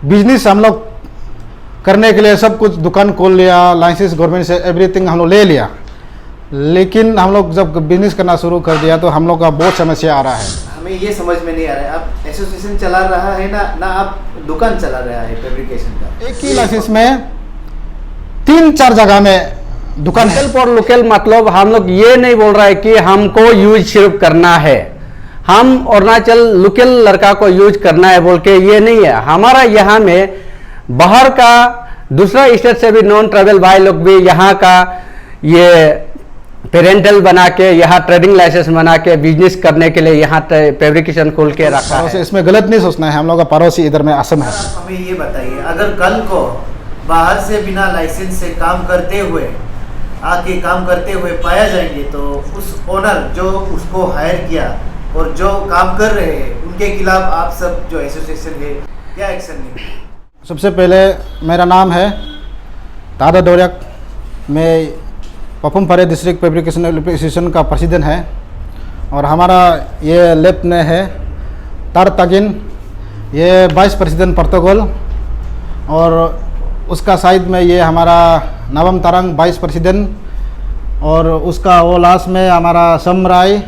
Business हम लोग करने के लिए सब कुछ दुकान खोल लिया, लाइसेंस गवर्नमेंट से एवरीथिंग हम लोग ले लिया, लेकिन हम लोग जब बिजनेस करना शुरू कर दिया तो हम लोग का बहुत समस्या आ रहा है। हमें ये समझ में नहीं आ रहा है, आप एसोसिएशन चला रहा है ना आप दुकान चला रहा है फैब्रिकेशन का। एक ही लाइसेंस में 3-4 जगह में दुकान है। लोकल फॉर लोकल मतलब हम लोग ये नहीं बोल रहा है कि हमको यूज सिर्फ करना है, हम अरुणाचल लोकल लड़का को यूज करना है बोल के ये नहीं है। हमारा यहाँ में बाहर का दूसरा स्टेट से भी नॉन ट्रैवल भाई लोग भी यहाँ का ये पेरेंटल बना के यहाँ ट्रेडिंग लाइसेंस बना के बिजनेस करने के लिए यहाँ फैब्रिकेशन खोल के रखा है। इसमें गलत नहीं सोचना है, हम लोग का पड़ोसी इधर में असम है। आप हमें ये बताइए, अगर कल को बाहर से बिना लाइसेंस से काम करते हुए पाया जाएंगे तो उस ओनर जो उसको हायर किया और जो काम कर रहे हैं उनके खिलाफ आप सब जो एसोसिएशन है क्या एक्शन लेंगे? सबसे पहले मेरा नाम है तादा डोरियक, मैं पपुम पारे डिस्ट्रिक्ट फैब्रिकेशन एसोसिएशन का प्रेसिडेंट है, और हमारा ये लेफ्ट में है तार तागिन, ये वाइस प्रेसिडेंट प्रोटोकॉल, और उसका साइड में ये हमारा नवम तारंग वाइस प्रेसिडेंट, और उसका वो लास्ट में हमारा समराय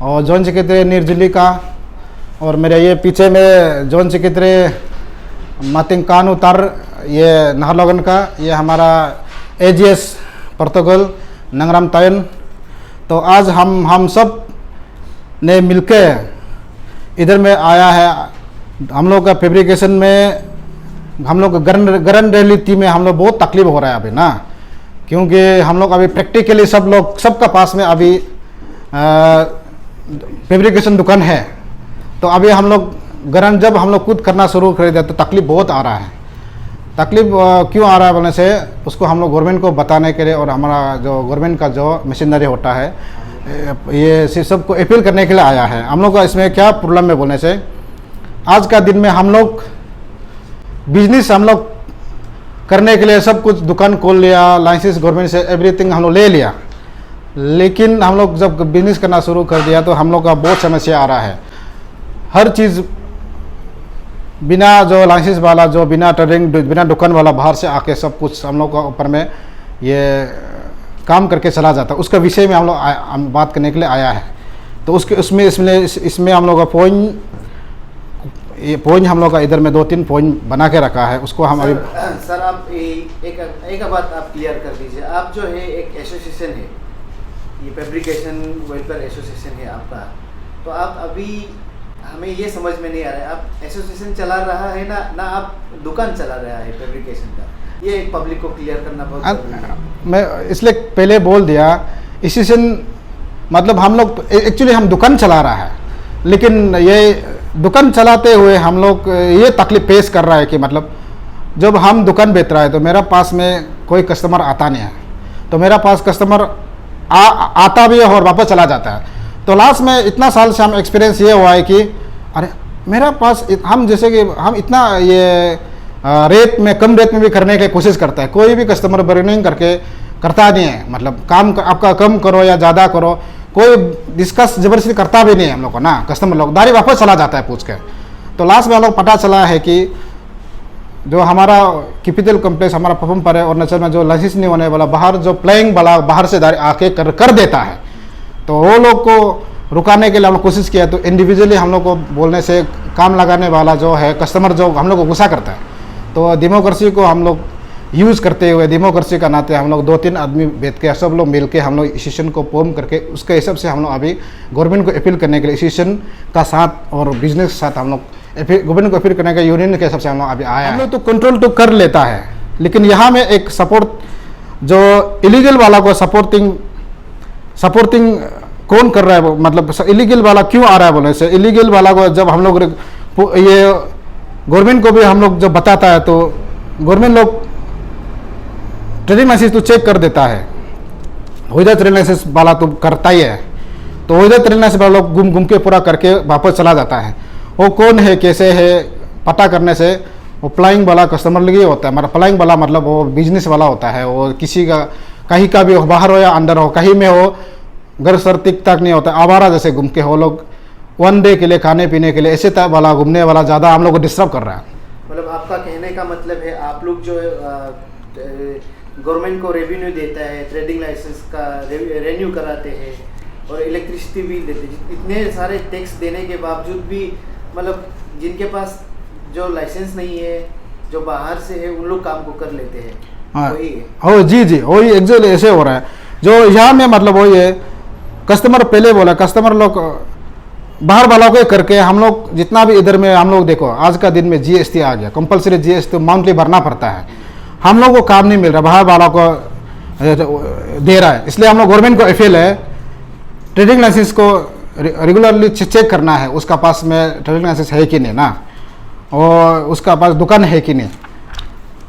और जॉइंट सेक्रेटरी निर्जुली का, और मेरे ये पीछे में जॉइंट सेक्रेटरी मातिंग कानू तार ये नाहरलगुन का, ये हमारा एजीएस प्रोटोकॉल नंगराम तायन। तो आज हम सब ने मिलके इधर में आया है। हम लोग का फैब्रिकेशन में हम लोग गरन रियलिटी में हम लोग बहुत तकलीफ हो रहा है अभी ना, क्योंकि हम लोग अभी प्रैक्टिकली सबका पास में अभी फैब्रिकेशन दुकान है। तो अभी हम लोग जब हम लोग खुद करना शुरू कर दिया तो तकलीफ बहुत आ रहा है। तकलीफ क्यों आ रहा है बोलने से उसको हम लोग गवर्नमेंट को बताने के लिए, और हमारा जो गवर्नमेंट का जो मशीनरी होता है ये सबको अपील करने के लिए आया है। हम लोग का इसमें क्या प्रॉब्लम है बोलने से, आज का दिन में हम लोग बिजनेस हम लोग करने के लिए सब कुछ दुकान खोल लिया, लाइसेंस गवर्नमेंट से एवरीथिंग हम लोग ले लिया, लेकिन हम लोग जब बिजनेस करना शुरू कर दिया तो हम लोग का बहुत समस्या आ रहा है। हर चीज़ बिना जो लाइसेंस वाला, जो बिना ट्रेडिंग बिना दुकान वाला बाहर से आके सब कुछ हम लोग का ऊपर में ये काम करके चला जाता है। उसका विषय में हम लोग बात करने के लिए आया है। तो इसमें हम लोग का पॉइंट हम लोग का इधर में 2-3 पॉइंट बना के रखा है, उसको हम अभी सर आप एक बात आप क्लियर कर दीजिए। आप जो है एक एसोसिएशन है, ये फैब्रिकेशन वेलफेयर एसोसिएशन है आपका, तो आप अभी हमें ये समझ में नहीं आ रहा है, आप एसोसिएशन चला रहा है ना आप दुकान चला रहा है फैब्रिकेशन का, ये पब्लिक को क्लियर करना बहुत जरूरी है। मैं इसलिए पहले बोल दिया, एसोसिएशन मतलब हम लोग एक्चुअली हम दुकान चला रहा है, लेकिन ये दुकान चलाते हुए हम लोग ये तकलीफ पेश कर रहा है कि मतलब जब हम दुकान बेच रहा है तो मेरा पास में कोई कस्टमर आता नहीं है, तो मेरा पास कस्टमर आता भी है और वापस चला जाता है। तो लास्ट में इतना साल से हम एक्सपीरियंस ये हुआ है कि अरे मेरा पास हम जैसे कि हम इतना ये रेट में कम रेट में भी करने की कोशिश करता है, कोई भी कस्टमर बार्गेनिंग करके करता नहीं है, मतलब काम आपका कम करो या ज़्यादा करो, कोई डिस्कस ज़बरदस्ती करता भी नहीं है हम लोग को ना, कस्टमर लोग दारी वापस चला जाता है पूछ के। तो लास्ट में हम लोग पता चला है कि जो हमारा कैपिटल कॉम्प्लेक्स हमारा पपुम पारे अरुणाचल में जो लाइसेंस नहीं होने वाला बाहर जो प्लेइंग वाला बाहर से दारी आके कर देता है, तो वो लोग को रुकाने के लिए हम लोग कोशिश किया। तो इंडिविजुअली हम लोग को बोलने से काम लगाने वाला जो है कस्टमर जो हम लोग को गुस्सा करता है, तो डेमोक्रेसी को हम लोग यूज़ करते हुए डेमोक्रेसी का नाते हम लोग 2-3 आदमी बैठ के सब लोग मिल के हम लोग एसोसिएशन को फॉर्म करके उसके हिसाब से हम लोग अभी गवर्नमेंट को अपील करने के लिए एसोसिएशन का साथ और बिजनेस के साथ हम लोग गवर्नमेंट को अपील करने का यूनियन के हिसाब से हम लोग अभी आया। हम लोग तो कंट्रोल तो कर लेता है, लेकिन यहाँ में एक सपोर्ट जो इलीगल वाला को सपोर्टिंग कौन कर रहा है, मतलब इलीगल वाला क्यों आ रहा है बोले से, इलीगल वाला को जब हम लोग ये गवर्नमेंट को भी हम लोग जब बताता है तो गवर्नमेंट लोग ट्रेडिंग लाइसेंस तो चेक कर देता है, वैध ट्रेडिंग लाइसेंस वाला तो करता ही है, तो वैध ट्रेडिंग लाइसेंस वाला लोग घूम के पूरा करके वापस चला जाता है। वो कौन है कैसे है पता करने से वो फ्लाइंग वाला कस्टमर लगे होता है, मतलब फ्लाइंग वाला मतलब वो बिजनेस वाला होता है, वो किसी का कहीं का भी हो, बाहर हो या अंदर हो, कहीं में हो, घर सर टिक तक नहीं होता, आवारा जैसे घूम के हो लोग 1 डे के लिए खाने पीने के लिए ऐसे वाला घूमने वाला ज़्यादा हम लोग को डिस्टर्ब कर रहा है। मतलब आपका कहने का मतलब है आप लोग जो गवर्नमेंट को रेवेन्यू देता है, ट्रेडिंग लाइसेंस का रेन्यू कराते हैं और इलेक्ट्रिसिटी बिल देते हैं, इतने सारे टैक्स देने के बावजूद भी मतलब जिनके पास जो लाइसेंस नहीं है, जो बाहर से है, उन लोग काम को कर लेते हैं। हाँ वही है। हो जी जी वही एग्जैक्टली ऐसे हो रहा है। जो यहाँ में मतलब वही है, कस्टमर पहले बोला, कस्टमर लोग बाहर वालों को करके हम लोग जितना भी इधर में हम लोग देखो आज का दिन में जीएसटी आ गया, कंपलसरी जीएसटी मंथली भरना पड़ता है। हम लोग को काम नहीं मिल रहा, बाहर वालों को दे रहा है, इसलिए हम लोग गवर्नमेंट को अपील है ट्रेडिंग लाइसेंस को रेगुलरली चेक करना है, उसका पास में ट्रेडिंग लाइसेंस है कि नहीं ना, और उसका पास दुकान है कि नहीं,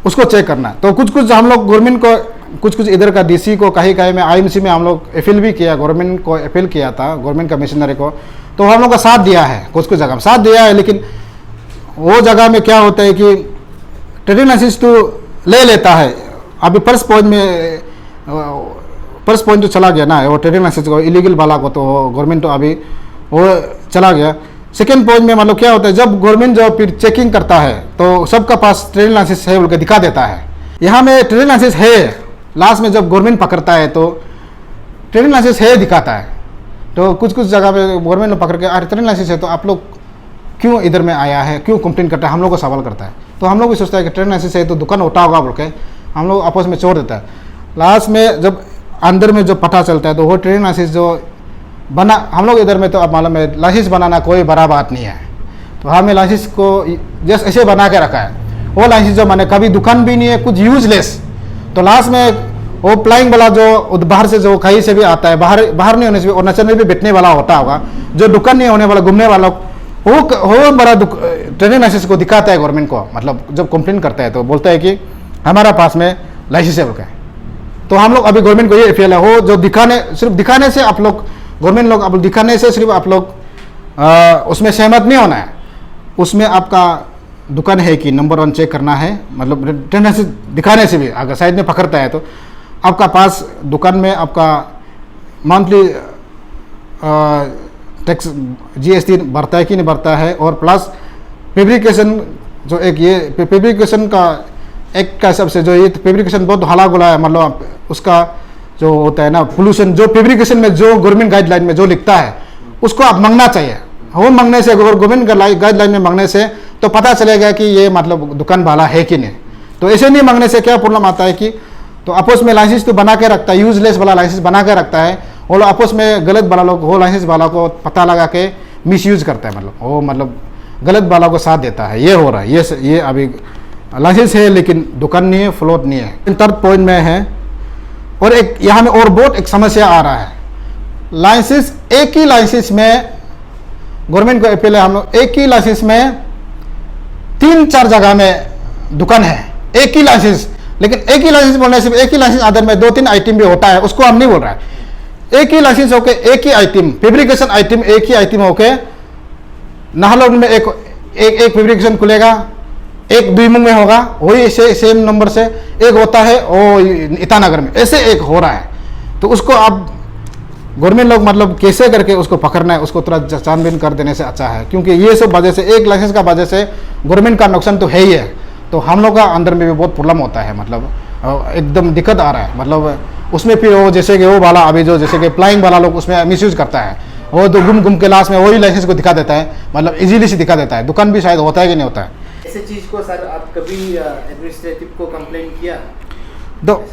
उसको चेक करना है। तो कुछ कुछ हम लोग गवर्नमेंट को कुछ इधर का डीसी को कहीं कहीं में आईएमसी में हम लोग अपील भी किया, गवर्नमेंट को अपील किया था, गवर्नमेंट कमिश्नर को, तो हम लोग का साथ दिया है, कुछ जगह में साथ दिया है। लेकिन वो जगह में क्या होता है कि ट्रेडिंग लाइसेंस तो ले लेता है। अभी फर्स्ट पॉइंट तो चला गया ना वो ट्रेडिंग लाइसेंस को, इलीगल वाला को तो गवर्नमेंट तो अभी वो चला गया। सेकेंड पॉइंट में मतलब क्या होता है, जब गवर्नमेंट जो फिर चेकिंग करता है तो सबका पास ट्रेडिंग लाइसेंस है बोल के दिखा देता है। यहाँ में ट्रेडिंग लाइसेंस है, लास्ट में जब गवर्नमेंट पकड़ता है तो ट्रेडिंग लाइसेंस है दिखाता है। तो कुछ जगह पे गवर्नमेंट ने पकड़ के अरे ट्रेडिंग लाइसेंस है तो आप लोग क्यों इधर में आया है, क्यों कंप्लेन करता है, हम लोग को सवाल करता है। तो हम लोग भी सोचता है कि ट्रेडिंग लाइसेंस है तो दुकान उठा होगा बोल के हम लोग आपस में छोड़ देता है। लास्ट में जब अंदर में जो पता चलता है तो वो ट्रेडिंग लाइसेंस जो बना, हम लोग इधर में तो अब मालूम है लाइसेंस बनाना कोई बड़ा बात नहीं है, तो हमें लाइसेंस को जस्ट ऐसे बना के रखा है। वो लाइसेंस जो मैंने कभी दुकान भी नहीं है, कुछ यूजलेस। तो लास्ट में वो प्लाइंग वाला जो बाहर से जो कहीं से भी आता है, बाहर नहीं होने से भी अरुणाचल में भी बैठने वाला होता होगा, जो दुकान नहीं होने वाला घूमने वाला वो बड़ा ट्रेडिंग लाइसेंस को दिखाता है गवर्नमेंट को। मतलब जब कंप्लेन करता है तो बोलता है कि हमारा पास में लाइसेंस है बोलकर। तो हम लोग अभी गवर्नमेंट को ये अपील है, वो जो सिर्फ दिखाने से आप लोग गवर्नमेंट लोग अब दिखाने से सिर्फ आप लोग उसमें सहमत नहीं होना है, उसमें आपका दुकान है कि नंबर 1 चेक करना है। मतलब ट्रेडिंग लाइसेंस दिखाने से भी अगर साइड में पकड़ता है तो आपका पास दुकान में आपका मंथली टैक्स जीएसटी भरता है कि नहीं भरता है, और प्लस फेब्रिकेशन जो एक ये फेब्रिकेशन का एक्ट का हिसाब से जो ये फेब्रिकेशन बहुत हला गुला है, मतलब उसका जो होता है ना पोल्यूशन, जो फेब्रिकेशन में जो गवर्नमेंट गाइडलाइन में जो लिखता है उसको आप मांगना चाहिए। वो मांगने से गवर्नमेंट गाइडलाइन में मांगने से तो पता चलेगा कि ये मतलब दुकान वाला है कि नहीं। तो ऐसे नहीं मांगने से क्या प्रॉब्लम आता है कि तो आपस में लाइसेंस तो बना के रखता है, यूजलेस वाला लाइसेंस बना के रखता है, और आपस में गलत वाला लोग वो लाइसेंस वाला को पता लगा के मिसयूज करता है, मतलब वो मतलब गलत वाला को साथ देता है। ये हो रहा है, ये अभी लाइसेंस है लेकिन दुकान नहीं है, फ्लोट नहीं है। थर्ड पॉइंट में है, और एक यहाँ में और बहुत एक समस्या आ रहा है, लाइसेंस एक ही लाइसेंस में गवर्नमेंट को अपील है, हम लोग एक ही लाइसेंस में 3-4 जगह में दुकान है, एक ही लाइसेंस। लेकिन एक ही लाइसेंस बोलने से एक ही लाइसेंस आधार में 2-3 आइटम भी होता है, उसको हम नहीं बोल रहा है। एक ही लाइसेंस होके एक ही आइटम फेब्रिकेशन आइटम एक ही आइटम होके नाहरलगुन में एक फेब्रिकेशन खुलेगा, एक दुईमुंग में होगा, वही सेम नंबर से एक होता है, वो ईटानगर में ऐसे एक हो रहा है। तो उसको आप गवर्नमेंट लोग मतलब कैसे करके उसको पकड़ना है, उसको थोड़ा छानबीन कर देने से अच्छा है, क्योंकि ये सब वजह से एक लाइसेंस का वजह से गवर्नमेंट का नुकसान तो है ही है, तो हम लोग का अंदर में भी बहुत प्रॉब्लम होता है, मतलब एकदम दिक्कत आ रहा है। मतलब उसमें फिर वो जैसे कि वो वाला अभी जो जैसे कि प्लाइंग वाला लोग उसमें मिसयूज करता है, वो तो घूम के लास्ट में वही लाइसेंस को दिखा देता है, मतलब इजीली से दिखा देता है। दुकान भी शायद होता है कि नहीं होता है ऐसे चीज को। सर आप कभी एडमिनिस्ट्रेटिव को कंप्लेन किया? तो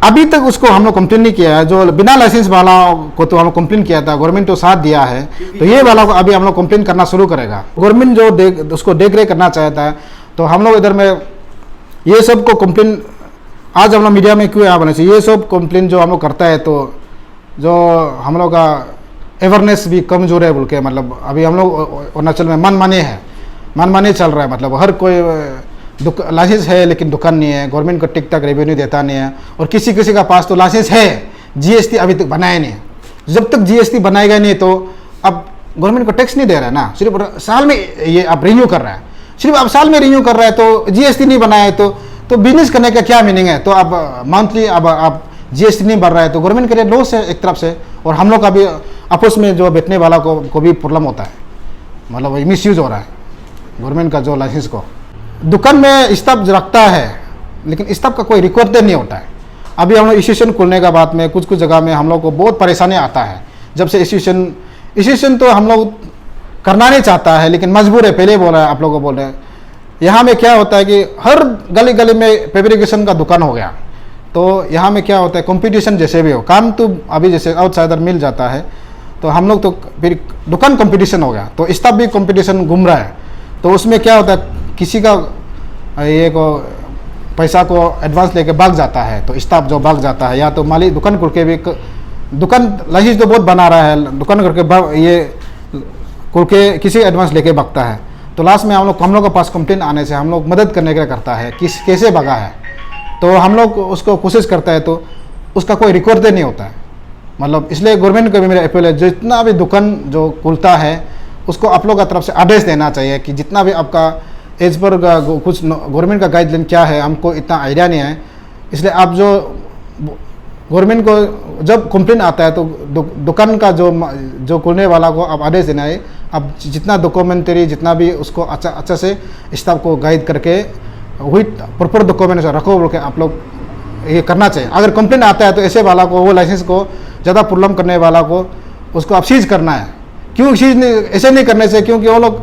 अभी तक उसको हम लोग कंप्लेन नहीं किया है, जो बिना लाइसेंस वाला को तो हम कंप्लेन किया था, गवर्नमेंट तो साथ दिया है, तो ये वाला को अभी हम लोग कंप्लेन करना शुरू करेगा। गवर्नमेंट जो उसको देख रेख करना चाहता है, तो हम लोग इधर में ये सब को कंप्लेन आज हम लोग मीडिया में क्यों यहाँ बने से ये सब कंप्लेन जो हम लोग करता है, तो जो हम लोग का अवेयरनेस भी कमजोर है बोल के, मतलब अभी हम लोग अरुणाचल में मनमानी चल रहा है। मतलब हर कोई लाइसेंस है लेकिन दुकान नहीं है, गवर्नमेंट को टिक तक रेवेन्यू देता नहीं है, और किसी का पास तो लाइसेंस है, जीएसटी अभी तक बनाया नहीं है। जब तक जीएसटी बनाएगा नहीं तो अब गवर्नमेंट को टैक्स नहीं दे रहा है ना, सिर्फ साल में ये आप रिन्यू कर रहा है, सिर्फ आप साल में रिन्यू कर रहा है, तो जीएसटी नहीं बनाया है तो बिजनेस करने का क्या मीनिंग है। तो अब मंथली अब आप जीएसटी नहीं बढ़ रहा है तो गवर्नमेंट के लिए लॉस है एक तरफ से, और हम लोग का भी आपस में जो बैठने वाला को भी प्रॉब्लम होता है, मतलब मिस यूज हो रहा है गवर्नमेंट का जो लाइसेंस को। दुकान में स्टाफ रखता है, लेकिन स्टाफ का कोई रिकॉर्ड नहीं होता है। अभी हम लोग इंस्टीट्यूशन खुलने के बाद में कुछ जगह में हम लोग को बहुत परेशानी आता है। जब से इंस्टीट्यूशन तो हम लोग करना नहीं चाहता है, लेकिन मजबूर है। पहले बोल रहा है, आप लोगों को बोल रहे हैं, यहाँ में क्या होता है कि हर गली गली में फैब्रिकेशन का दुकान हो गया। तो यहाँ में क्या होता है, कंपटीशन जैसे भी हो, काम तो अभी जैसे आउटसाइडर मिल जाता है, तो हम लोग तो फिर दुकान कंपटीशन हो गया, तो स्टाफ भी कंपटीशन घूम रहा है। तो उसमें क्या होता है, किसी का ये को पैसा को एडवांस लेके भाग जाता है, तो स्टाफ जो भाग जाता है, या तो मालिक दुकान खुल के भी दुकान लाइसेंस तो बहुत बना रहा है, दुकान करके ये खुल के किसी एडवांस लेके भागता है। तो लास्ट में हम लोग के पास कंप्लेन आने से हम लोग मदद करने के लिए करता है, कैसे भागा है, तो हम लोग उसको कोशिश करता है, तो उसका कोई रिकॉर्ड नहीं होता है। मतलब इसलिए गवर्नमेंट को भी मेरा अपील है, जितना भी दुकान जो खुलता है उसको आप लोग की तरफ से आदेश देना चाहिए कि जितना भी आपका एज पर कुछ गवर्नमेंट का गाइडलाइन क्या है, हमको इतना आइडिया नहीं है। इसलिए आप जो गवर्नमेंट को जब कंप्लेन आता है, तो दुकान का जो खुलने वाला को आप आदेश देना है, अब जितना डॉक्यूमेंट्री जितना भी उसको अच्छा से स्टाफ को गाइड करके वही प्रॉपर डॉक्यूमेंट रखो बोल के आप लोग ये करना चाहिए। अगर कंप्लेन आता है तो ऐसे वाला को, वो लाइसेंस को ज़्यादा प्रॉब्लम करने वाला को, उसको आप सीज करना है। क्यों सीज नहीं, ऐसे नहीं करने से, क्योंकि वो लोग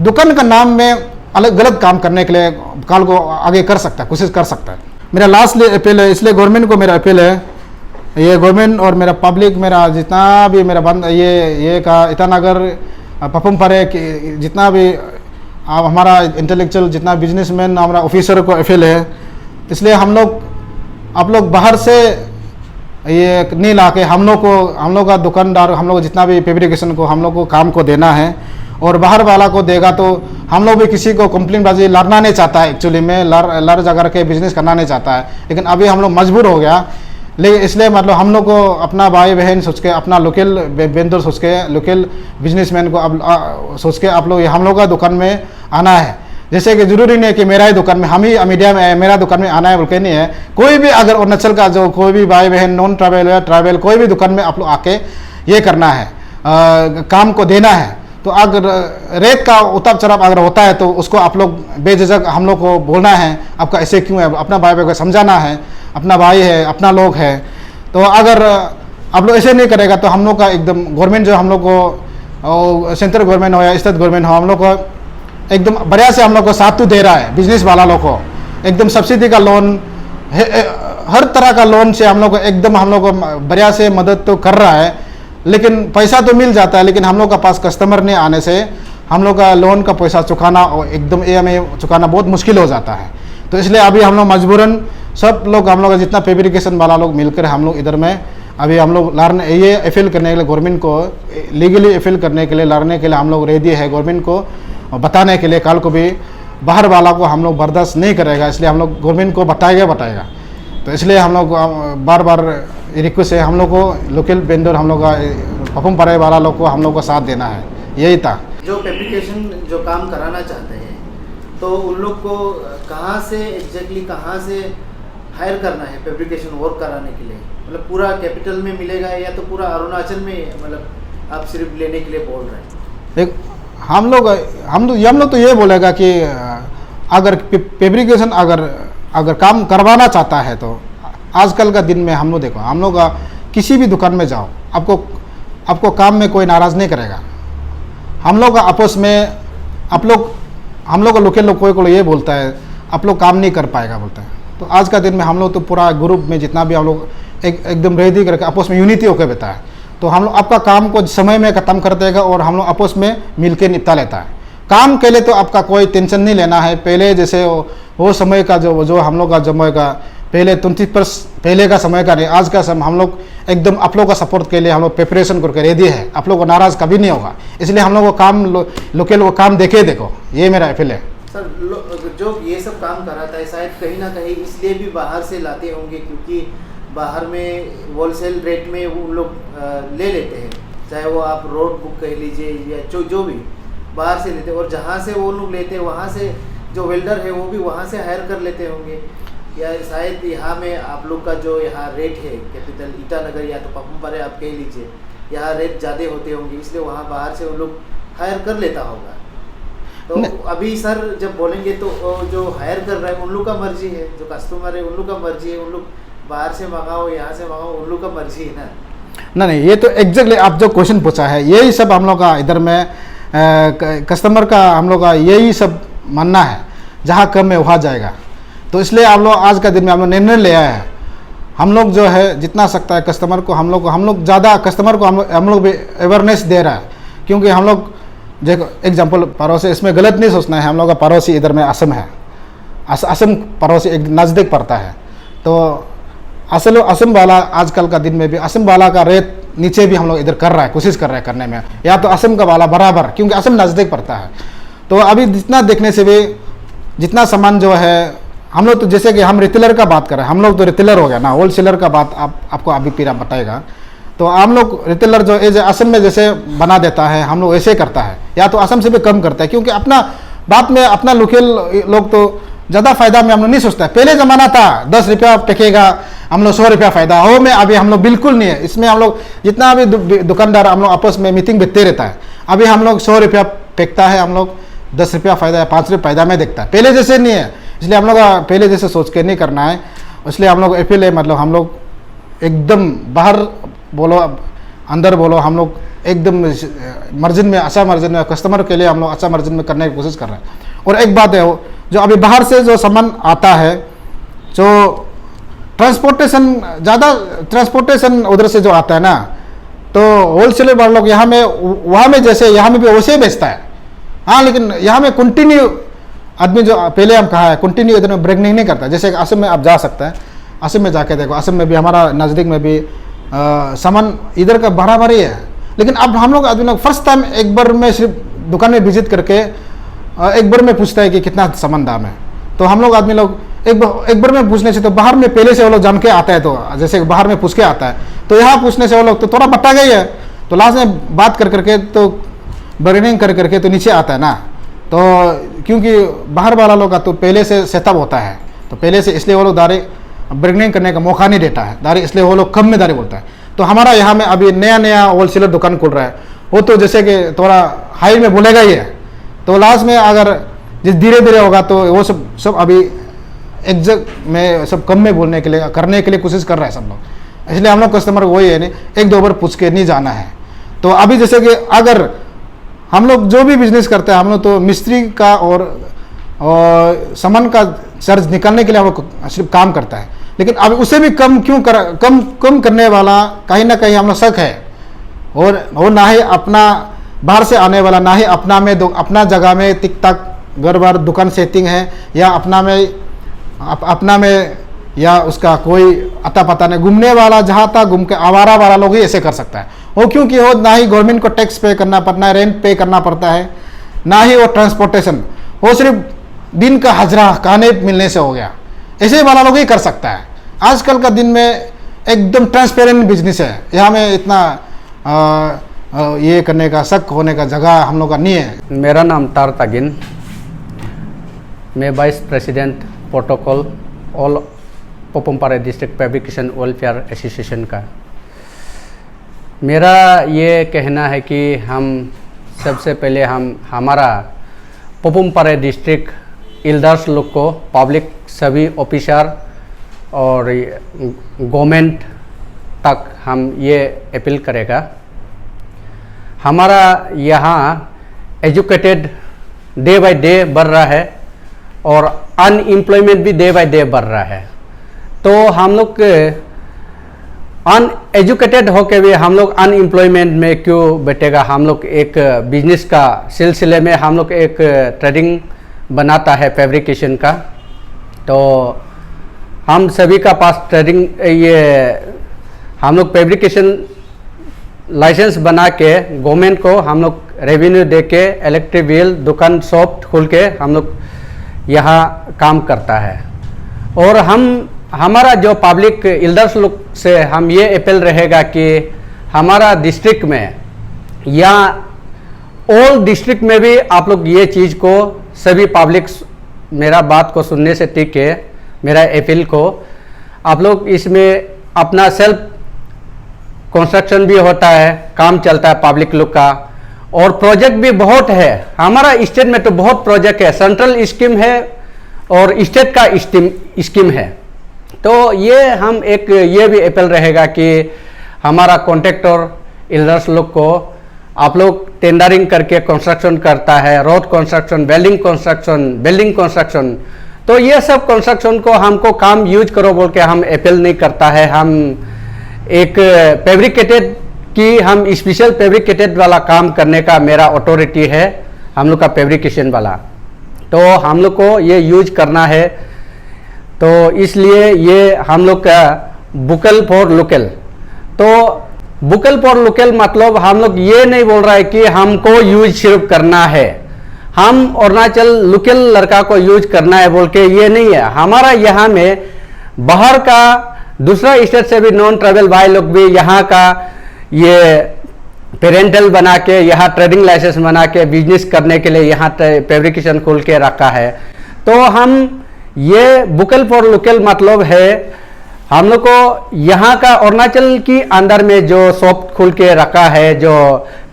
दुकान का नाम में अलग गलत काम करने के लिए काल को आगे कर सकता है, कोशिश कर सकता है। मेरा लास्ट अपील है, इसलिए गवर्नमेंट को मेरा अपील है, ये गवर्नमेंट और मेरा पब्लिक, मेरा जितना भी मेरा बंद ये का ईटानगर पपम परे जितना भी हमारा इंटेलेक्चुअल जितना बिजनेसमैन हमारा ऑफिसर को अपील है, इसलिए आप लोग बाहर से ये नहीं ला के हम लोग का दुकानदार, हम लोग जितना भी फैब्रिकेशन को हम लोग को काम को देना है, और बाहर वाला को देगा तो हम लोग भी किसी को कंप्लेन बाजी लड़ना नहीं चाहता है। एक्चुअली में लड़ जा करके बिजनेस करना नहीं चाहता है, लेकिन अभी हम लोग मजबूर हो गया। लेकिन इसलिए मतलब हम लोग को अपना भाई बहन सोच के, अपना लोकल वेंडर सोच के, लोकल बिजनेसमैन को अब सोच के आप लोग हम लोग का दुकान में आना है। जैसे कि जरूरी नहीं है कि मेरा ही दुकान में, हम ही मीडिया में मेरा दुकान में आना है बोल के नहीं है। कोई भी अगर अरुणाचल का जो कोई भी भाई बहन नॉन ट्रैवल या ट्रैवल कोई भी दुकान में आप लोग आके ये करना है, काम को देना है। तो अगर रेट का उतार चढ़ाव अगर होता है तो उसको आप लोग बेझिझक हम लोग को बोलना है, आपका ऐसे क्यों है, अपना भाई बहन को समझाना है, अपना भाई है, अपना लोग है। तो अगर आप लोग ऐसे नहीं करेगा तो हम लोग का एकदम गवर्नमेंट जो हम लोग को सेंट्रल गवर्नमेंट हो या स्टेट गवर्नमेंट हो, हम लोग को एकदम बढ़िया से हम लोग को साथ तो दे रहा है। बिजनेस वाला लोग को एकदम सब्सिडी का लोन, हर तरह का लोन से हम लोग को एकदम हम लोग को बढ़िया से मदद तो कर रहा है, लेकिन पैसा तो मिल जाता है, लेकिन हम लोग का पास कस्टमर नहीं आने से हम लोग का लोन का पैसा चुकाना और एकदम EMI चुकाना बहुत मुश्किल हो जाता है। तो इसलिए अभी हम लोग मजबूरन सब लोग, हम लोग का जितना फैब्रिकेशन वाला लोग मिलकर हम लोग इधर में अभी हम लोग लड़ने, ये अपील करने के लिए गवर्नमेंट को लीगली अपील करने के लिए, लड़ने के लिए हम लोग रेडी है गवर्नमेंट को बताने के लिए। कल को भी बाहर वाला को हम लोग बर्दाश्त नहीं करेगा, इसलिए हम लोग गवर्नमेंट को बताएगा। तो इसलिए हम लोग बार बार रिक्वेस्ट है, हम लोग को लोकल वेंडर, हम लोग का पपम परे वाला लोग को हम लोग को साथ देना है। यही था। जो फैब्रिकेशन जो काम कराना चाहते हैं, तो उन लोग को कहाँ से एग्जैक्टली कहाँ से हायर करना है फैब्रिकेशन वर्क कराने के लिए? मतलब पूरा कैपिटल में मिलेगा या तो पूरा अरुणाचल में, मतलब आप सिर्फ लेने के लिए बोल रहे हैं? देख, हम लोग तो ये बोलेगा कि अगर फैब्रिकेशन अगर काम करवाना चाहता है तो आजकल का दिन में हम लोग देखो, हम लोग किसी भी दुकान में जाओ, आपको काम में कोई नाराज़ नहीं करेगा। हम लोग आपस में हम लोग लोकल लोग कोई ये बोलता है आप लोग काम नहीं कर पाएगा बोलता है। तो आज का दिन में हम लोग तो पूरा ग्रुप में जितना भी हम लोग एकदम रेडी करके आपस में यूनिटी होकर बैठा है। तो हम लोग आपका काम को समय में ख़त्म कर देगा और हम लोग आपस में मिल के निपटा लेता है। काम के लिए तो आपका कोई टेंशन नहीं लेना है। पहले जैसे वो समय का जो हम लोग का समय का पहले 29% पहले का समय का नहीं, आज का समय हम लोग एकदम आप लोग का सपोर्ट के लिए हम लोग प्रिपरेशन करके रेडी है। आप लोग को नाराज़ कभी नहीं होगा, इसलिए हम लोग को काम लोकल को काम देखो, ये मेरा अपील है। सर, जो ये सब काम कराता है शायद कहीं ना कहीं इसलिए भी बाहर से लाते होंगे, क्योंकि बाहर में होलसेल रेट में वो लोग ले लेते हैं, चाहे वो आप रोड बुक कह लीजिए या जो भी बाहर से लेते हैं। और जहाँ से वो लोग लेते हैं वहाँ से जो वेल्डर है वो भी वहाँ से हायर कर लेते होंगे, या शायद यहाँ में आप लोग का जो यहाँ रेट है कैपिटल ईटानगर या तो पपम परे आप कह लीजिए, यहाँ रेट ज़्यादा होते होंगे, इसलिए वहाँ बाहर से वो लोग हायर कर लेता होगा। तो अभी सर जब बोलेंगे तो जो हायर कर रहा है उन लोग का मर्जी है, जो कस्टमर है उन लोग का मर्जी है, उन लोग बाहर से मंगाओ यहाँ से मंगाओ उन लोग का मर्जी है ना। नहीं, ये तो एग्जैक्टली आप जो क्वेश्चन पूछा है यही सब हम लोग का इधर में कस्टमर का हम लोग का यही सब मानना है, जहाँ कम है वहाँ जाएगा। तो इसलिए हम लोग आज का दिन में हम लोग निर्णय लिया है, हम लोग जो है जितना सकता है कस्टमर को हम लोग ज़्यादा कस्टमर को हम लोग भी अवेयरनेस दे रहा है। क्योंकि हम लोग देखो एग्जांपल पड़ोसी, इसमें गलत नहीं सोचना है, हम लोग का पड़ोसी इधर में असम है, असम पड़ोसी एक नज़दीक पड़ता है। तो असम वाला आजकल का दिन में भी असम वाला का रेट नीचे भी हम लोग इधर कर रहा है, कोशिश कर रहे हैं करने में, या तो असम का वाला बराबर, क्योंकि असम नज़दीक पड़ता है। तो अभी जितना देखने से भी जितना सामान जो है हम लोग, तो जैसे कि हम रिटेलर का बात कर रहे हैं, हम लोग तो रिटेलर हो गया ना, होलसेलर का बात आपको अभी पीरा बताएगा। तो हम लोग रिटेलर जो है असम में जैसे बना देता है हम लोग ऐसे करता है, या तो असम से भी कम करता है, क्योंकि अपना बात में अपना लोकल लोग तो ज़्यादा फायदा में हम लोग नहीं सोचता है। पहले ज़माना था 10 रुपया फेंकेगा हम लोग 100 रुपया फायदा हो में, अभी हम लोग बिल्कुल नहीं है। इसमें हम लोग जितना अभी दुकानदार हम लोग आपस में मीटिंग बिकते रहता है, अभी हम लोग 100 रुपया फेंकता है, हम लोग 10 रुपया फायदा या 5 रुपया फायदा में देखता है, पहले जैसे नहीं है। इसलिए हम लोग पहले जैसे सोच के नहीं करना है, इसलिए हम लोग एफिल मतलब हम लोग एकदम बाहर बोलो अंदर बोलो, हम लोग एकदम मार्जिन में, अच्छा मार्जिन में कस्टमर के लिए हम लोग अच्छा मार्जिन में करने की कोशिश कर रहे हैं। और एक बात है वो जो अभी बाहर से जो सामान आता है, जो ट्रांसपोर्टेशन ज़्यादा ट्रांसपोर्टेशन उधर से जो आता है ना, तो होलसेलर वाले लोग यहाँ में वहाँ में जैसे यहाँ में भी वैसे ही बेचता है। हाँ, लेकिन यहाँ में कंटिन्यू आदमी जो पहले हम कहा है कंटिन्यू इधर में ब्रेक नहीं करता। जैसे असम में आप जा सकते हैं, असम में जाके देखो, असम में भी हमारा नज़दीक में भी सामान इधर का बराबर ही है। लेकिन अब हम लोग आदमी लोग फर्स्ट टाइम एक बार में सिर्फ दुकान में विजिट करके एक बार में पूछता है कि कितना सामान दाम है। तो हम लोग आदमी लोग एक बार में पूछने से, तो बाहर में पहले से वो लोग जान के आता है, तो जैसे बाहर में पूछ के आता है, तो यहाँ पूछने से वो लोग तो थोड़ा बट्टा गई है, तो लास्ट में बात कर करके तो बार्गेनिंग कर करके तो नीचे आता है ना। तो क्योंकि बाहर वाला लोग का तो पहले से सेटअप होता है, तो पहले से इसलिए वो लोग दारी बार्गेनिंग करने का मौका नहीं देता है दारी, इसलिए वो लोग कम में दारी बोलता है। तो हमारा यहाँ में अभी नया होलसेलर दुकान खुल रहा है, वो तो जैसे कि थोड़ा हाई में बोलेगा ही है, तो लास्ट में अगर जिस धीरे धीरे होगा तो वो सब अभी एग्जैक्ट में सब कम में बोलने के लिए करने के लिए कोशिश कर रहा है सब लोग। इसलिए हम लोग कस्टमर को वही है नहीं, एक दो बार पूछ के नहीं जाना है। तो अभी जैसे कि अगर हम लोग जो भी बिजनेस करते हैं, हम लोग तो मिस्त्री का और सामान का चार्ज निकालने के लिए हम लोग सिर्फ काम करता है, लेकिन अब उसे भी कम क्यों कम करने वाला कहीं ना कहीं हम लोग शक है। और ना ही अपना बाहर से आने वाला, ना ही अपना में अपना जगह में टिक टाक घर बार दुकान सेटिंग है, या अपना में या उसका कोई अता पता नहीं, घूमने वाला जहाँ था घूम के आवारा वाला लोग ही ऐसे कर सकता है। वो क्योंकि हो ना ही गवर्नमेंट को टैक्स पे करना पड़ता है, रेंट पे करना पड़ता है, ना ही वो ट्रांसपोर्टेशन, वो सिर्फ दिन का हजरा खाने मिलने से हो गया, ऐसे वाला लोग ही कर सकता है। आजकल का दिन में एकदम ट्रांसपेरेंट बिजनेस है, यहाँ में इतना ये करने का शक होने का जगह हम लोग का नहीं है। मेरा नाम तार तागिन, मैं vice president protocol all पोपुमपारे district fabrication welfare association का। मेरा ये कहना है कि हम सबसे पहले हमारा पोपुमपारे डिस्ट्रिक्ट इल्डर्स लोग को, पब्लिक सभी ऑफिसर और गवर्नमेंट तक हम ये अपील करेगा, हमारा यहाँ एजुकेटेड डे बाय डे बढ़ रहा है और अनएम्प्लॉयमेंट भी डे बाय डे बढ़ रहा है। तो हम लोग अनएजुकेटेड होकर भी हम लोग अनएम्प्लॉयमेंट में क्यों बैठेगा। हम लोग एक बिजनेस का सिलसिले में हम लोग एक ट्रेडिंग बनाता है फैब्रिकेशन का, तो हम सभी का पास ट्रेडिंग ये हम लोग फैब्रिकेशन लाइसेंस बना के गवर्नमेंट को हम लोग रेवेन्यू दे के इलेक्ट्रिक व्हील दुकान शॉप खोल के हम लोग यहाँ काम करता है। और हमारा जो पब्लिक इल्डर्स लोग से हम ये अपील रहेगा कि हमारा डिस्ट्रिक्ट में या ऑल डिस्ट्रिक्ट में भी आप लोग ये चीज़ को सभी पब्लिक मेरा बात को सुनने से ठीक है, मेरा अपील को आप लोग इसमें अपना सेल्फ कंस्ट्रक्शन भी होता है, काम चलता है पब्लिक लोग का, और प्रोजेक्ट भी बहुत है। हमारा स्टेट में तो बहुत प्रोजेक्ट है, सेंट्रल स्कीम है और स्टेट का स्कीम है। तो ये हम एक ये भी अपील रहेगा कि हमारा कॉन्ट्रैक्टर इल्डर्स लोग को, आप लोग टेंडरिंग करके कंस्ट्रक्शन करता है, रोड कंस्ट्रक्शन, बिल्डिंग कंस्ट्रक्शन, तो ये सब कंस्ट्रक्शन को हमको काम यूज करो बोल के हम अपील नहीं करता है। हम एक फैब्रिकेटेड कि हम स्पेशल फैब्रिकेटेड वाला काम करने का मेरा अथॉरिटी है, हम लोग का फैब्रिकेशन वाला, तो हम लोग को ये यूज करना है। तो इसलिए ये हम लोग का वोकल फॉर लोकल। तो वोकल फॉर लोकल मतलब हम लोग ये नहीं बोल रहा है कि हमको यूज सिर्फ करना है, हम अरुणाचल लोकल लड़का को यूज करना है बोल के ये नहीं है। हमारा यहाँ में बाहर का दूसरा स्टेट से भी नॉन ट्रैवल भाई लोग भी यहाँ का ये पेरेंटल बना के, यहाँ ट्रेडिंग लाइसेंस बना के बिजनेस करने के लिए यहाँ फैब्रिकेशन खोल के रखा है। तो हम ये वोकल फॉर लोकल मतलब है हम लोग को यहाँ का अरुणाचल की अंदर में जो शॉप खोल के रखा है जो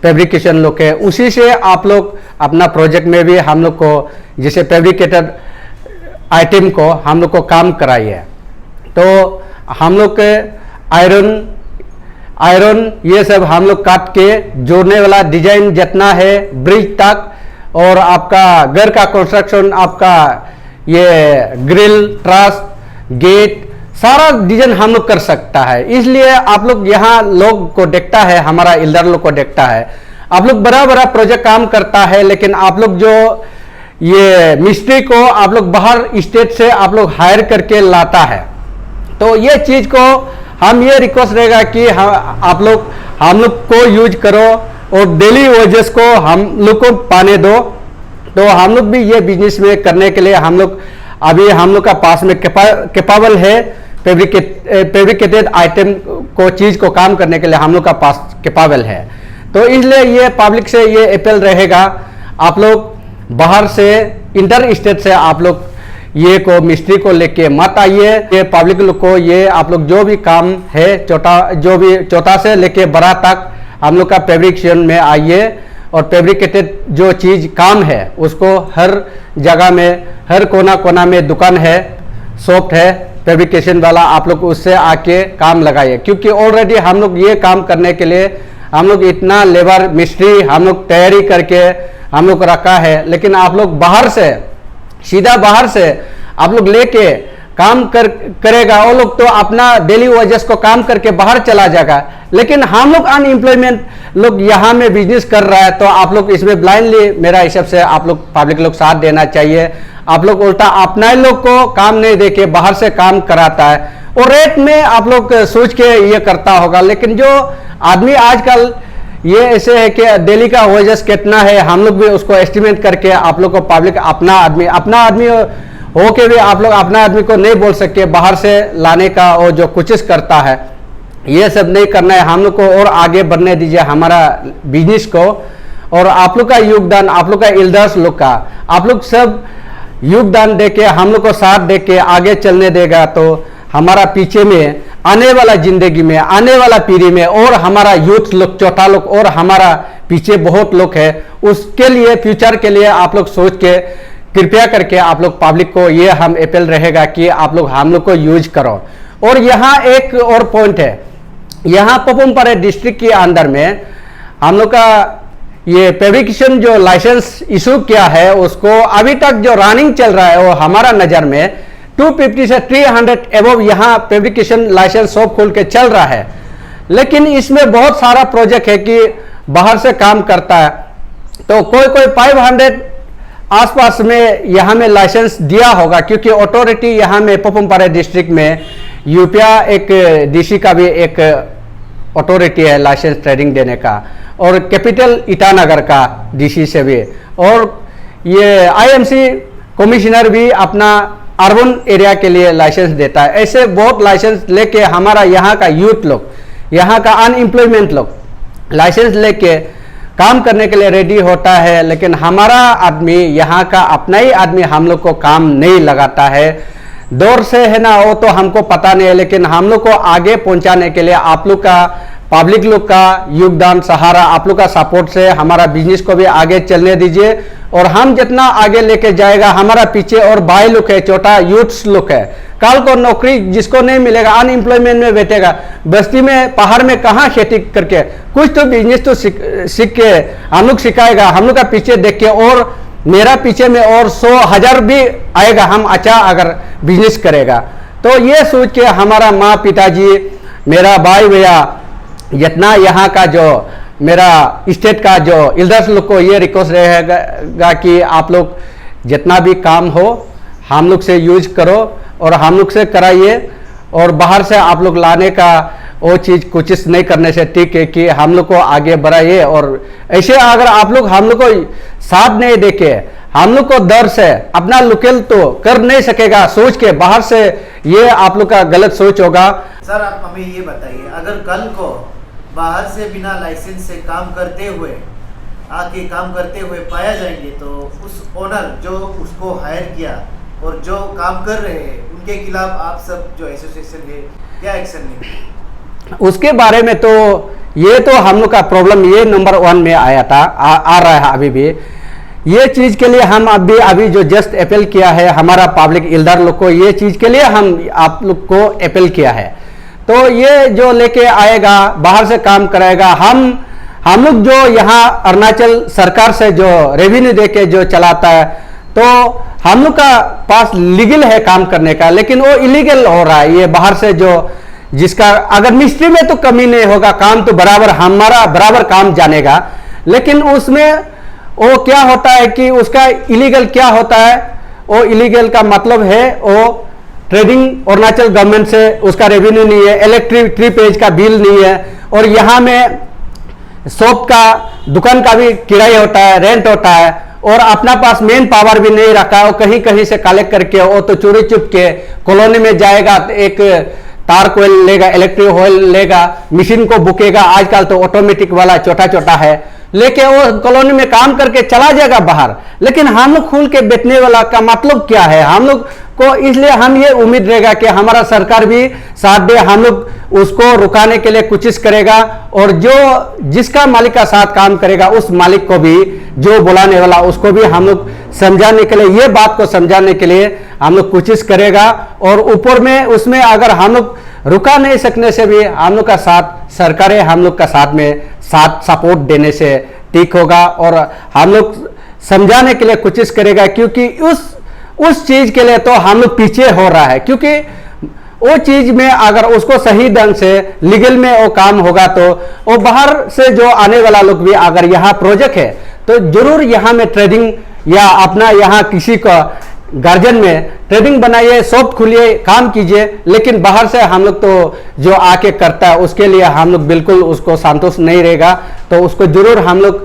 फैब्रिकेशन लोग है, उसी से आप लोग अपना प्रोजेक्ट में भी हम लोग को जैसे फैब्रिकेटेड आइटम को हम लोग को काम कराइए। तो हम लोग के आयरन ये सब हम लोग काट के जोड़ने वाला डिजाइन जितना है ब्रिज तक, और आपका घर का कंस्ट्रक्शन, आपका ये ग्रिल, ट्रस, गेट, सारा डिजाइन हम लोग कर सकता है। इसलिए आप लोग यहाँ लोग को देखता है, हमारा इल्डर लोग को देखता है, आप लोग बड़ा बड़ा प्रोजेक्ट काम करता है, लेकिन आप लोग जो ये मिस्त्री को आप लोग बाहर स्टेट से आप लोग हायर करके लाता है। तो ये चीज को हम ये रिक्वेस्ट रहेगा कि आप लोग हम लोग को यूज करो और डेली वेजेस को हम लोग को पाने दो। तो हम लोग भी ये बिजनेस में करने के लिए हम लोग अभी हम लोग का पास में कैपेबल है, फैब्रिकेटेड आइटम को चीज को काम करने के लिए हम लोग का पास कैपेबल है। तो इसलिए ये पब्लिक से ये अपील रहेगा, आप लोग बाहर से इंटर स्टेट से आप लोग ये को मिस्त्री को लेके मत आइए। ये पब्लिक लोग को ये आप लोग जो भी काम है छोटा से लेके बड़ा तक हम लोग का फैब्रिकेशन में आइए, और फैब्रिकेटेड जो चीज काम है उसको हर जगह में, हर कोना कोना में दुकान है, शॉप है फैब्रिकेशन वाला, आप लोग उससे आके काम लगाइए। क्योंकि ऑलरेडी हम लोग ये काम करने के लिए हम लोग इतना लेबर मिस्त्री हम लोग तैयारी करके हम लोग रखा है, लेकिन आप लोग बाहर से सीधा बाहर से आप लोग लेके काम करेगा, वो लोग तो अपना डेली वेजेस को काम करके बाहर चला जाएगा, लेकिन हम लोग अनएम्प्लॉयमेंट लोग यहाँ में बिजनेस कर रहा है। तो आप लोग इसमें ब्लाइंडली मेरा हिसाब से आप लोग पब्लिक लोग साथ देना चाहिए। आप लोग उल्टा अपना ही लोग को काम नहीं देके बाहर से काम कराता है, और रेट में आप लोग सोच के ये करता होगा, लेकिन जो आदमी आजकल ये ऐसे है कि डेली का वेजेस कितना है, हम लोग भी उसको एस्टिमेट करके आप लोग को पब्लिक अपना आदमी हो के भी आप लोग अपना आदमी को नहीं बोल सके बाहर से लाने का, और जो कोशिश करता है ये सब नहीं करना है। हम लोग को और आगे बढ़ने दीजिए हमारा बिजनेस को, और आप लोग का योगदान, आप लोग का इल्डर्स लोग का आप लोग सब योगदान देके हम लोग को साथ देके आगे चलने देगा, तो हमारा पीछे में आने वाला जिंदगी में, आने वाला पीढ़ी में, और हमारा यूथ लोग, छोटा लोग, और हमारा पीछे बहुत लोग है, उसके लिए फ्यूचर के लिए आप लोग सोच के कृपया करके आप लोग पब्लिक को ये हम अपील रहेगा कि आप लोग हम लोग को यूज करो। और यहाँ एक और पॉइंट है, यहाँ पपुमपारे डिस्ट्रिक्ट के अंदर में हम लोग का ये फैब्रिकेशन जो लाइसेंस इशू किया है उसको अभी तक जो रनिंग चल रहा है वो हमारा नज़र में 250 से 300 एबव यहाँ फैब्रिकेशन लाइसेंस शॉप खोल के चल रहा है। लेकिन इसमें बहुत सारा प्रोजेक्ट है कि बाहर से काम करता है, तो कोई 500 आसपास में यहाँ में लाइसेंस दिया होगा, क्योंकि अथॉरिटी यहाँ में पपुमपारे डिस्ट्रिक्ट में यूपिया एक डीसी का भी एक अथॉरिटी है लाइसेंस ट्रेडिंग देने का, और कैपिटल ईटानगर का डीसी से भी, और ये आईएमसी कमिश्नर भी अपना अर्बन एरिया के लिए लाइसेंस देता है। ऐसे बहुत लाइसेंस लेके हमारा यहाँ का यूथ लोग, यहाँ का अनएम्प्लॉयमेंट लोग लाइसेंस लेके काम करने के लिए रेडी होता है, लेकिन हमारा आदमी, यहाँ का अपना ही आदमी हम लोग को काम नहीं लगाता है। दौर से है ना, वो तो हमको पता नहीं है, लेकिन हम लोग को आगे पहुंचाने के लिए आप लोग का पब्लिक लोग का योगदान, सहारा, आप लोग का सपोर्ट से हमारा बिजनेस को भी आगे चलने दीजिए। और हम जितना आगे लेके जाएगा, हमारा पीछे और भाई लोग है, छोटा यूथ्स लोग है, कल को नौकरी जिसको नहीं मिलेगा, अनएम्प्लॉयमेंट में बैठेगा, बस्ती में पहाड़ में कहाँ खेती करके, कुछ तो बिजनेस तो सीख के हम लोग सिखाएगा, हम लोग का पीछे देख के, और मेरा पीछे में और 100,000 भी आएगा, हम अच्छा अगर बिजनेस करेगा। तो ये सोच के हमारा माँ पिताजी, मेरा भाई भैया, जितना यहाँ का जो मेरा स्टेट का जो एल्डर्स लोग को ये रिक्वेस्ट रहेगा कि आप लोग जितना भी काम हो हम लोग से यूज करो और हम लोग से कराइए, और बाहर से आप लोग लाने का वो चीज़ कोशिश नहीं करने से ठीक है कि हम लोग को आगे बढ़ाइए। और ऐसे अगर आप लोग हम लोग को साथ नहीं देके, हम लोग को डर से अपना लोकल तो कर नहीं सकेगा सोच के बाहर से, ये आप लोग का गलत सोच होगा। सर आप हमें ये बताइए, अगर कल को बाहर से बिना लाइसेंस से काम करते हुए पाया जाएंगे, तो उस ओनर जो उसको हायर किया और जो काम कर रहे हैं उनके खिलाफ आप सब जो एसोसिएशन है क्या एक्शन लेंगे? उसके बारे में तो ये तो हम लोग का प्रॉब्लम ये नंबर 1 में आया था, आ रहा है अभी भी। ये चीज़ के लिए हम अभी जो जस्ट अपील किया है हमारा पब्लिक एल्डर लोग को, ये चीज़ के लिए हम आप लोग को अपील किया है। तो ये जो लेके आएगा बाहर से काम कराएगा, हम लोग जो यहाँ अरुणाचल सरकार से जो रेवेन्यू देके जो चलाता है, तो हम लोग का पास लीगल है काम करने का, लेकिन वो इलीगल हो रहा है। ये बाहर से जो जिसका अगर मिस्ट्री में तो कमी नहीं होगा, काम तो बराबर हमारा बराबर काम जानेगा, लेकिन उसमें वो क्या होता है कि उसका इलीगल क्या होता है, वो इलीगल का मतलब है वो ट्रेडिंग अरुणाचल गवर्नमेंट से उसका रेवेन्यू नहीं है, इलेक्ट्रिक 3 पेज का बिल नहीं है, और यहाँ में शॉप का दुकान का भी किराया होता है, रेंट होता है, और अपना पास मेन पावर भी नहीं रखा है। वो कहीं कहीं से कलेक्ट करके वो तो चोरी चुप के कॉलोनी में जाएगा, एक तार को लेगा, इलेक्ट्रिक ऑयल लेगा, मशीन को बुकेगा, आजकल तो ऑटोमेटिक वाला छोटा छोटा है, लेके वो कॉलोनी में काम करके चला जाएगा बाहर। लेकिन हम लोग खुल के बैठने वाला का मतलब क्या है हम लोग को? इसलिए हम ये उम्मीद रहेगा कि हमारा सरकार भी साथ दे, हम लोग उसको रुकाने के लिए कोशिश करेगा, और जो जिसका मालिक का साथ काम करेगा उस मालिक को भी, जो बुलाने वाला उसको भी हम लोग समझाने के लिए, ये बात को समझाने के लिए हम लोग कोशिश करेगा। और ऊपर में उसमें अगर हम लोग रुका नहीं सकने से भी हम लोग का साथ सरकारें हम लोग का साथ में साथ सपोर्ट देने से ठीक होगा, और हम लोग समझाने के लिए कोशिश करेगा, क्योंकि उस चीज के लिए तो हम लोग पीछे हो रहा है। क्योंकि वो चीज में अगर उसको सही ढंग से लीगल में वो काम होगा, तो वो बाहर से जो आने वाला लोग भी अगर यहाँ प्रोजेक्ट है तो जरूर यहाँ में ट्रेडिंग या अपना यहाँ किसी का गार्जियन में ट्रेडिंग बनाइए, शॉप खोलिए, काम कीजिए। लेकिन बाहर से हम लोग तो जो आके करता है उसके लिए हम लोग बिल्कुल उसको संतोष नहीं रहेगा, तो उसको जरूर हम लोग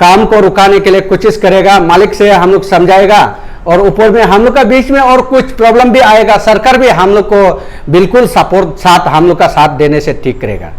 काम को रुकाने के लिए कोशिश करेगा, मालिक से हम लोग समझाएगा, और ऊपर में हम लोग का बीच में और कुछ प्रॉब्लम भी आएगा, सरकार भी हम लोग को बिल्कुल सपोर्ट साथ हम लोग का साथ देने से ठीक करेगा।